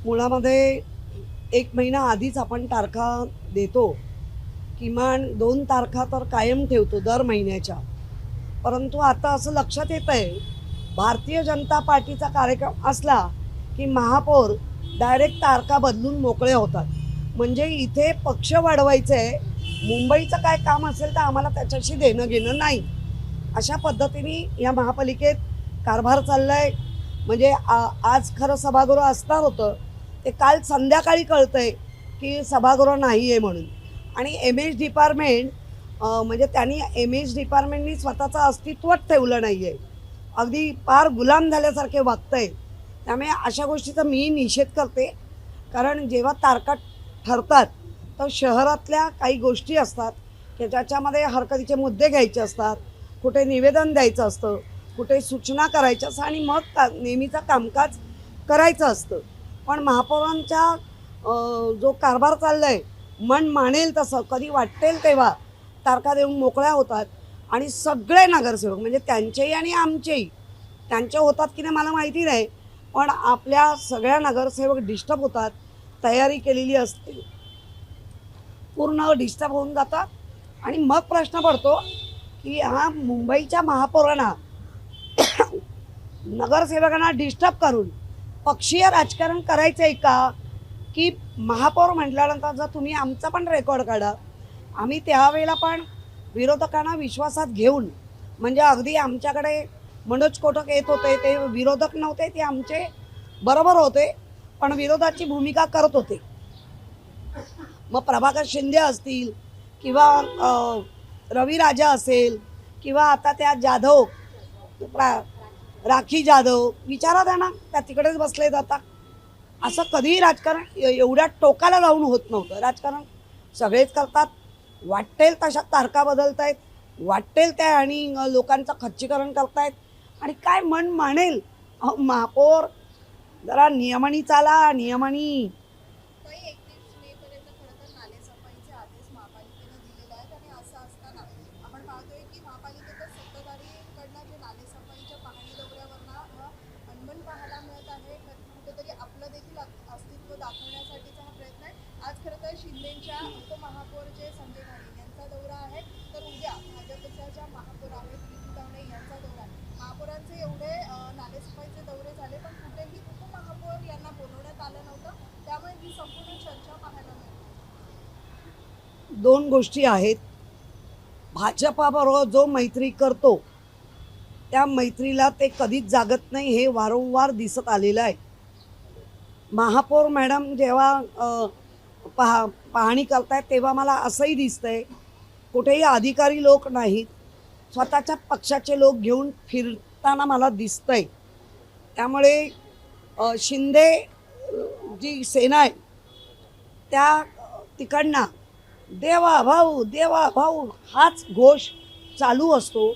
मुळामध्ये 1 महिना आधीच आपण तारखा देतो, किमान 2 तारखा तर कायम ठेवतो दर महिन्याच्या. परंतु आता असं लक्षात येत आहे, भारतीय जनता पार्टीचा कार्यक्रम असला की महापौर डायरेक्ट तारखा बदलून मोकळे होतात. म्हणजे इथे पक्ष वाढवायचे आहे, मुंबईचं काय काम असेल तर आम्हाला त्याच्याशी देणं घेणं नाही, अशा पद्धतीने या महापालिकेत कारभार चाललाय. म्हणजे आज खरं सभागृह असणार होतं, ते काल संध्याकाळी कळतंय की सभागृह नाही आहे म्हणून. आणि एम एच डिपार्टमेंट म्हणजे त्यांनी एम एच डिपार्टमेंटनी स्वतःचं अस्तित्वच ठेवलं नाही आहे, अगदी फार गुलाम झाल्यासारखे वागतंय. त्यामुळे अशा गोष्टीचा मी निषेध करते. कारण जेव्हा तारखा ठरतात तर शहरातल्या काही गोष्टी असतात की ज्याच्यामध्ये हरकतीचे मुद्दे घ्यायचे असतात, कुठे निवेदन द्यायचं असतं, कुठे सूचना करायच्या असतं आणि मग नेहमीचं कामकाज करायचं असतं. पण महापौरांचा जो कारभार चालला आहे, मन मानेल तसं कधी वाटेल तेव्हा तारखा देऊन मोकळ्या होतात. आणि सगळे नगरसेवक म्हणजे त्यांचेही आणि आमचेही, त्यांचे होतात की नाही मला माहिती नाही, पण आपल्या सगळ्या नगरसेवक डिस्टर्ब होतात. तयारी केलेली असते, पूर्ण डिस्टर्ब होऊन जातात. आणि मग प्रश्न पडतो की हा मुंबईच्या महापौरांना नगरसेवकांना डिस्टर्ब करून पक्षीय राजकारण करायचं आहे का? की महापौर म्हटल्यानंतर जर तुम्ही आमचा पण रेकॉर्ड काढा, आम्ही त्यावेळेला पण विरोधकांना विश्वासात घेऊन, म्हणजे अगदी आमच्याकडे मनोज कोटक येत होते, ते विरोधक नव्हते, ते आमचे बरोबर होते पण विरोधाची भूमिका करत होते. मग प्रभाकर शिंदे असतील किंवा रवी राजा असेल किंवा आता त्या जाधव राखी जाधव, विचारा त्यांना, त्या तिकडेच बसले जातात. असं कधीही राजकारण एवढ्या टोकाला जाऊन होत नव्हतं. राजकारण सगळेच करतात, वाटेल तशा तारखा बदलतायत, वाटेल त्या आणि लोकांचं खच्चीकरण करतायत. आणि काय मन मानेल. महापौर जरा नियमाने चाला, नियमाने. काही 31 मे पर्यंत खरं तर नालेसफाईचे आदेश महापालिकेने दिलेले आहेत आणि असं असताना आपण पाहतोय की महापालिकेच्या सत्ताधारीकडनं जे नालेसफाईच्या पाहणी दौऱ्यावरनं अनबन पाहायला मिळत आहे. कुठेतरी आपलं देखील अस्तित्व दाखवण्यासाठीचा हा प्रयत्न आहे. आज खरं तर शिंदेच्या उपमहापौर जे संजय गांधी यांचा दौरा आहे, तर उद्या भाजपच्या ज्या महापौर आहेत प्रीती तावणे यांचा दौरा आहे. महापौरांचे एवढे नालेसफाईचे दौरे झाले पण कुठेही उपमहापौर यांना बोलवण्यात आलं नव्हतं. त्यामुळे ही संपूर्ण चर्चा पाहायला मिळते. 2 गोष्टी आहेत. भाजपाबरोबर जो मैत्री करतो त्या मैत्रीला ते कधीच जागत नाही, हे वारंवार दिसत आलेलं आहे. महापौर मॅडम जेव्हा पाहणी करतायत तेव्हा मला असंही दिसतंय कुठेही अधिकारी लोक नाहीत, स्वतःच्या पक्षाचे लोक घेऊन फिरताना मला दिसतंय. त्यामुळे शिंदे जी सेना आहे त्या तिकडनं देवा भाऊ देवा भाऊ हाच घोष चालू असतो.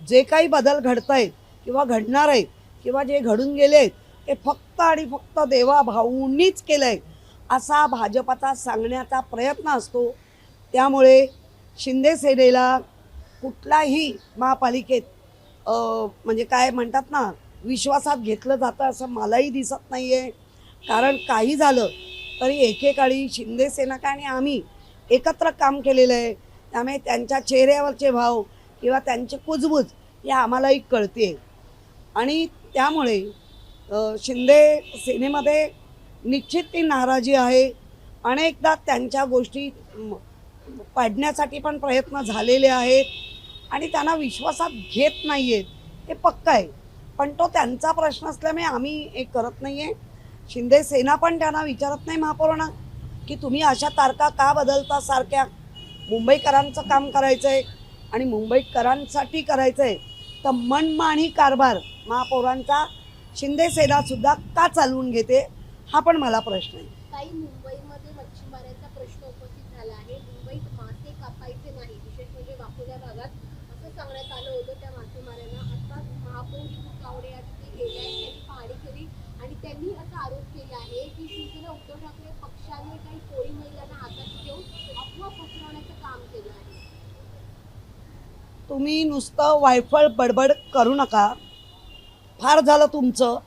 जे काही बदल घडत आहेत किंवा घडणार आहेत किंवा जे घडून गेले आहेत ते फक्त आणि फक्त देवा भाऊंनीच केलं आहे असा भाजपाचा सांगण्याचा प्रयत्न असतो. त्यामुळे शिंदे सेनेला कुठलाही महापालिकेत म्हणजे काय म्हणतात ना, विश्वासात घेतलं जातं असं मलाही दिसत नाही आहे. कारण काही झालं तरी एकेकाळी शिंदे सेना आणि आम्ही एकत्र काम केलेलं आहे. त्यामुळे त्यांच्या चेहऱ्यावरचे भाव किंवा त्यांची कुजबूज हे आम्हालाही कळते. आणि त्यामुळे शिंदे सेनेमध्ये निश्चित ती नाराजी आहे. अनेकदा त्यांच्या गोष्टी पाडण्यासाठी पण प्रयत्न झालेले आहेत आणि त्यांना विश्वासात घेत नाही आहेत, हे पक्का आहे. पण तो त्यांचा प्रश्न असल्यामुळे आम्ही एक करत नाही आहे. शिंदे सेना पण त्यांना विचारत नाही महापौरांना की तुम्ही अशा तारखा का बदलता सारख्या. मुंबईकरांचं काम करायचं आहे आणि मुंबईकरांसाठी करायचं आहे तर मनमानी कारभार महापौरांचा शिंदे सेनासुद्धा का चालवून घेते, हा पण मला प्रश्न आहे. काही मुंबईमध्ये मच्छीमारांचा प्रश्न उपस्थित झाला आहे. मुंबईत मासे कापायचे नाही, विशेष म्हणजे वाकोल्या भागात असं सांगण्यात आलं होतं त्या मासेमारांना. आता महापौर तावडे या तिथे गेले आहेत, त्यांनी पाहणी केली आणि त्यांनी असा आरोप केला आहे की शिवसेना उद्धव ठाकरे पक्षाने काही कोळी महिलांना हातात घेऊन अफवा पसरवण्याचं काम केलं आहे. तुम्ही नुसतं वायफळ बडबड करू नका. फार झालं तुमचं.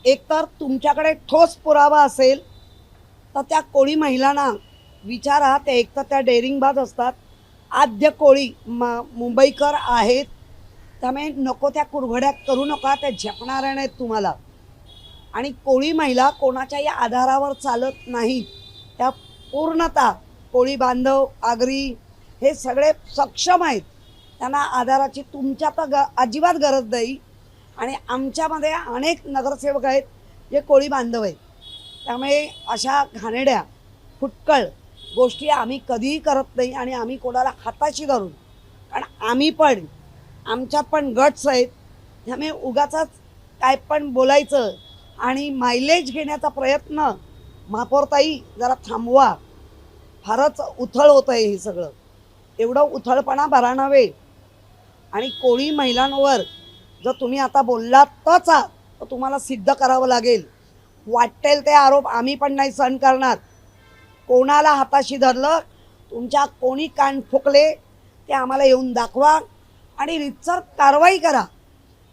एकतर तुमच्याकडे ठोस पुरावा असेल तर त्या कोळी महिलांना विचारा, त्या एकतर त्या डेअरिंगबाज असतात, आद्य कोळी मुंबईकर आहेत, त्यामुळे नको त्या कुरघड्यात करू नका, त्या झेपणाऱ्या नाहीत तुम्हाला. आणि कोळी महिला कोणाच्याही आधारावर चालत नाहीत, त्या पूर्णतः कोळी बांधव आगरी हे सगळे सक्षम आहेत, त्यांना आधाराची तुमच्या तर अजिबात गरज नाही. आणि आमच्यामध्ये अनेक नगरसेवक आहेत जे कोळी बांधव आहेत, त्यामुळे अशा घाणेड्या फुटकळ गोष्टी आम्ही कधीही करत नाही. आणि आम्ही कोणाला हाताशी धरून, कारण आम्ही पण आमच्यात पण गट्स आहेत, त्यामुळे उगाचच काय पण बोलायचं आणि मायलेज घेण्याचा प्रयत्न महापौरताई जरा थांबवा. फारच उथळ होतं आहे हे सगळं, एवढं उथळपणा बरा नव्हे. आणि कोळी महिलांवर जर तुम्ही आता बोललात तर तुम्हाला सिद्ध करावं लागेल. वाटेल ते आरोप आम्ही पण नाही सहन करणार. कोणाला हाताशी धरलं, तुमच्या कोणी कान फुकले ते आम्हाला येऊन दाखवा आणि रीतसर कारवाई करा.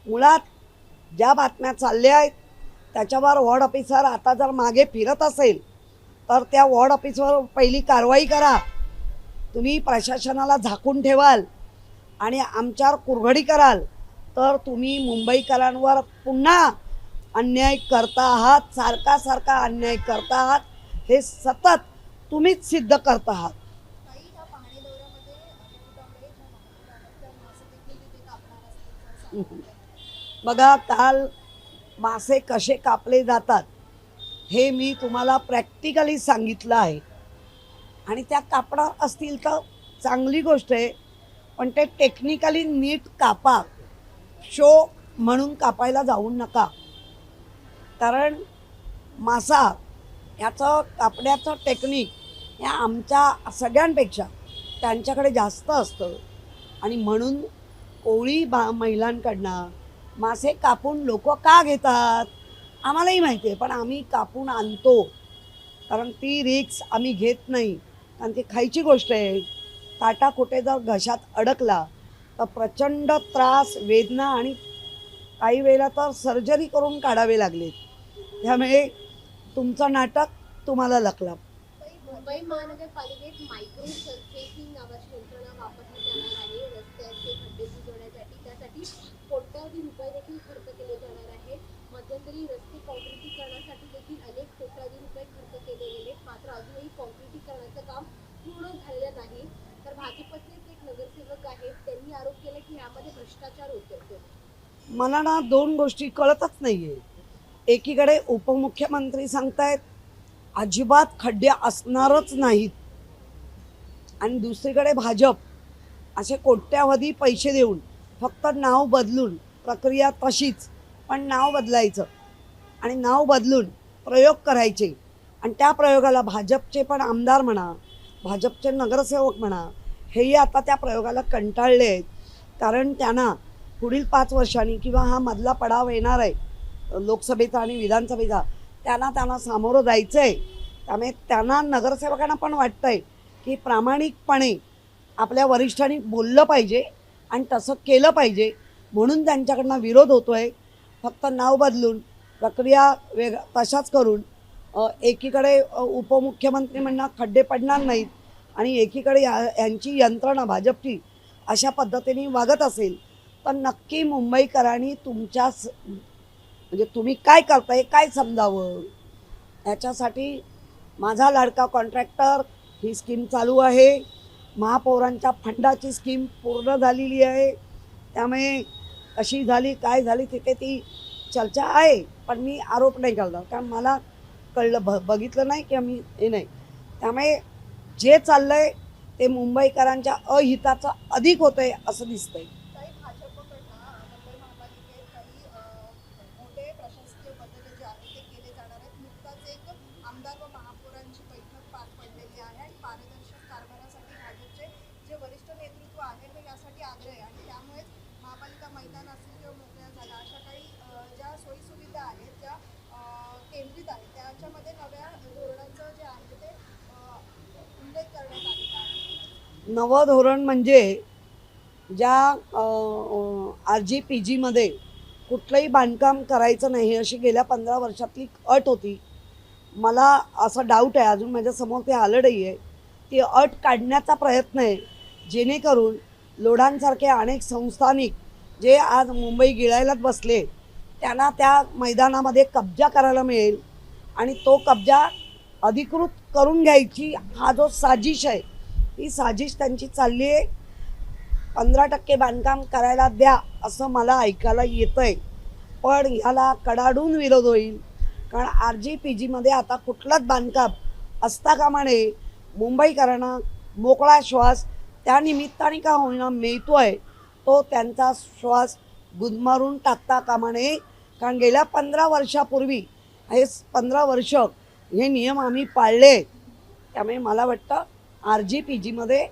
मुळात ज्या बातम्या चालल्या आहेत त्याच्यावर वॉर्ड ऑफिसर आता जर मागे फिरत असेल तर त्या वॉर्ड ऑफिसवर पहिली कारवाई करा. तुम्ही प्रशासनाला झाकून ठेवाल आणि आमच्यावर कुरघडी कराल तर तुम्ही मुंबईकरांवर पुन्हा अन्याय करता आहात, सारखा सारखा अन्याय करता आहात, हे सतत तुम्हीच सिद्ध करत आहात. काही ह्या पाहणी दौऱ्यामध्ये कुटुंबाकडे ज्या महापौर आहेत त्या मासे देखील तिथे कापणार असल्याचं सांगितलं. बघा, काल मासे कसे कापले जातात हे मी तुम्हाला प्रॅक्टिकली सांगितलं आहे. आणि त्या कापणार असतील तर चांगली गोष्ट आहे, पण ते टेक्निकली नीट कापा. शो म्हणून कापायला जाऊ नका, कारण मासा याचं कापण्याचं टेक्निक हे आमच्या सगळ्यांपेक्षा त्यांच्याकडे जास्त असतं. आणि म्हणून कोळी महिलांकडनं मासे कापून लोक का घेतात आम्हालाही माहिती आहे, पण आम्ही कापून आणतो, कारण ती रिक्स आम्ही घेत नाही. कारण ती खायची गोष्ट आहे. काटा कुठे जर घशात अडकला तर प्रचंड त्रास, वेदना आणि काही वेळेला तर सर्जरी करून काढावे लागले. त्यामुळे तुमचं नाटक तुम्हाला लकला. मुंबई महानगरपालिकेत मायक्रो सर्फेसिंग नावाची यंत्रणा वापरली जाणार आहे. रस्त्याचे खड्डे बुजवण्यासाठी त्यासाठी कोट्यावधी रुपये देखील खर्च केले जाणार आहे. मध्यंतरी रस्ते काँक्रिटीकरणासाठी देखील अनेक कोट्यावधी रुपये खर्च केले गेले, मात्र अजूनही काँक्रिटीकरणाचं काम पूर्ण झालेलं नाही. तर भाजपचेच एक नगरसेवक आहेत, त्यांनी आरोप केला की यामध्ये भ्रष्टाचार होतो. मला ना दोन गोष्टी कळतच नाही आहे. एकीकडे उपमुख्यमंत्री सांगतायत अजिबात खड्डे असणारच नाहीत, आणि दुसरीकडे भाजप असे कोट्यावधी पैसे देऊन फक्त नाव बदलून, प्रक्रिया तशीच पण नाव बदलायचं आणि नाव बदलून प्रयोग करायचे. आणि त्या प्रयोगाला भाजपचे पण आमदार म्हणा, भाजपचे नगरसेवक म्हणा, हेही आता त्या प्रयोगाला कंटाळले आहेत. कारण त्यांना पुढील 5 वर्षांनी किंवा हा मधला पडाव येणार आहे लोकसभेचा आणि विधानसभेचा, त्यांना सामोरं जायचं आहे. त्यामुळे त्यांना नगरसेवकांना पण वाटतं आहे की प्रामाणिकपणे आपल्या वरिष्ठांनी बोललं पाहिजे आणि तसं केलं पाहिजे, म्हणून त्यांच्याकडनं विरोध होतो आहे. फक्त नाव बदलून प्रक्रिया तशाच करून एकीकडे उपमुख्यमंत्री म्हणणं खड्डे पडणार नाहीत आणि एकीकडे यांची यंत्रणा भाजपची अशा पद्धतीने वागत असेल तर नक्की मुंबईकरांनी तुमच्या म्हणजे तुम्ही काय करताय काय समजावं. याच्यासाठी माझा लाडका कॉन्ट्रॅक्टर ही स्कीम चालू आहे. महापौरांच्या फंडाची स्कीम पूर्ण झालेली आहे. त्यामुळे कशी झाली काय झाली तिथे ती चर्चा आहे, पण मी आरोप नाही करणार, कारण मला कळलं बघितलं नाही की मी हे नाही. त्यामुळे जे चाललं आहे ते मुंबईकरांच्या अहिताचं अधिक होतं आहे असं दिसतंय. काही भाजपकडनं मुंबई महापालिकेत काही मोठे प्रशासकीय बदल जे आहेत ते केले जाणार आहेत. नुकताच एक आमदार व महापौरांची बैठक पार पडलेली आहे आणि पारदर्शक कारभारासाठी भाजपचे जे वरिष्ठ नेतृत्व आहे ते यासाठी आग्रह आहे. आणि त्यामुळेच महापालिका मैदान असेल किंवा मोकळ्या जागा अशा काही ज्या सोयीसुविधा आहेत ज्या केंद्रित आहेत त्याच्यामध्ये नव्या धोरणांचं जे आहे ते उल्लेख करण्यात आलेला आहे. नवं धोरण म्हणजे ज्या RGPGमध्ये कुठलंही बांधकाम करायचं नाही अशी गेल्या 15 वर्षातली अट होती. मला असा डाऊट आहे, अजून माझ्यासमोर ते आलं नाही आहे. ती अट काढण्याचा प्रयत्न आहे, जेणेकरून लोढांसारखे अनेक संस्थानिक जे आज मुंबई गिळायलाच बसले त्यांना त्या मैदानामध्ये कब्जा करायला मिळेल आणि तो कब्जा अधिकृत करून घ्यायची हा जो साजिश आहे, ही साजिश त्यांची चालली आहे. 15% बांधकाम करायला द्या असं मला ऐकायला येतं आहे, पण ह्याला कडाडून विरोध होईल. कारण RGPGमध्ये आता कुठलंच बांधकाम असता कामा नये. मुंबईकरांना मोकळा श्वास त्या निमित्ताने का होईना मिळतो आहे, तो त्यांचा श्वास गुदमारून टाकता कामा नये. कारण गेल्या 15 वर्षापूर्वी हे 15 वर्ष हे नियम आम्ही पाळले. त्यामुळे मला वाटतं RGPGमध्ये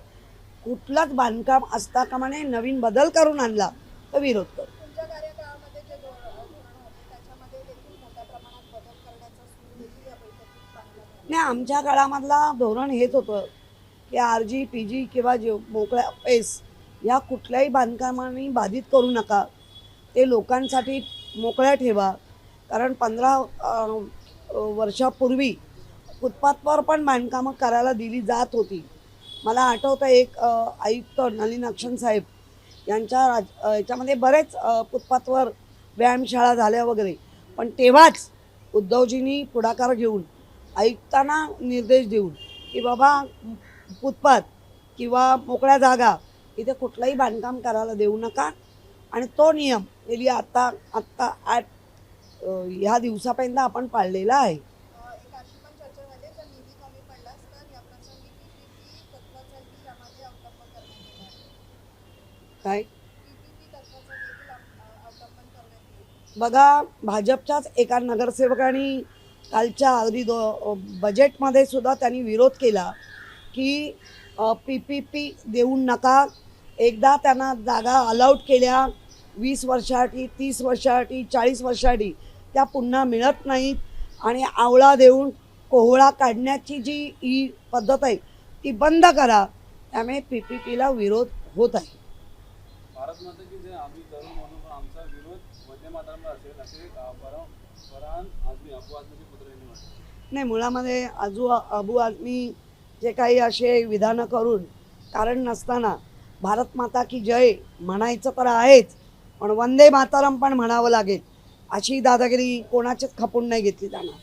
कुठलंच बांधकाम असता कामा नये. नवीन बदल करून आणला तर विरोध करू. तुमच्या कार्यकाळामध्ये जे धोरण होते त्याच्यामध्ये देखील मोठ्या प्रमाणात बदल करण्याचा सूर देखील या बैठकीत पाहायला मिळाला. नाही, आमच्या काळामधला धोरण हेच होतं की RGPG किंवा जे मोकळ्या पेस या कुठल्याही बांधकामांनी बाधित करू नका. ते लोकांसाठी मोकळ्या ठेवा. कारण 15 वर्षापूर्वी फुटपाथवर पण बांधकामं करायला दिली जात होती. मला आठवतं एक आयुक्त नलिन अक्षन साहेब यांच्या याच्यामध्ये बरेच फुटपाथवर व्यायामशाळा झाल्या वगैरे, पण तेव्हाच उद्धवजींनी पुढाकार घेऊन आयुक्तांना निर्देश देऊन की बाबा फुटपाथ किंवा मोकळ्या जागा इथे कुठलंही बांधकाम करायला देऊ नका. आणि तो नियम गेली आत्ता ह्या दिवसापर्यंत आपण पाळलेला आहे. एक अशी पण चर्चा झाली जर निधी कमी पडलास तर या प्रसंगी PPP तत्वाचाही यामध्ये अवलंब करण्यात येणार आहे. काय PPP तत्वाचा देखील अवलंबन करण्यात येईल. बघा, भाजपच्याच एका नगरसेवकांनी कालच्या अगदी बजेटमध्ये सुद्धा त्यांनी विरोध केला की PPP देऊ नका. एकदा त्यांना जागा अलाउट केल्या 20 वर्षासाठी, 30 वर्षासाठी, 40 वर्षासाठी, त्या पुन्हा मिळत नाहीत. आणि आवळा देऊन कोहळा काढण्याची जी ही पद्धत आहे ती बंद करा. त्यामुळे PPPला विरोध होत आहे. भारत माता की जय आम्ही तरुण म्हणून पण आमचा विरोध वंदे मातरमला असेल असे फरहान आझमी अबू आझमीचे पुत्र यांनी म्हटलं. नाही, मुळामध्ये अबू आझमी जे काही असे विधानं करून कारण नसताना भारत माता की जय म्हणायचं तर आहेच, पण वंदे मातरम पण म्हणावं लागेल अशी दादागिरी कोणाचीच खपून नाही घेतली जाणार.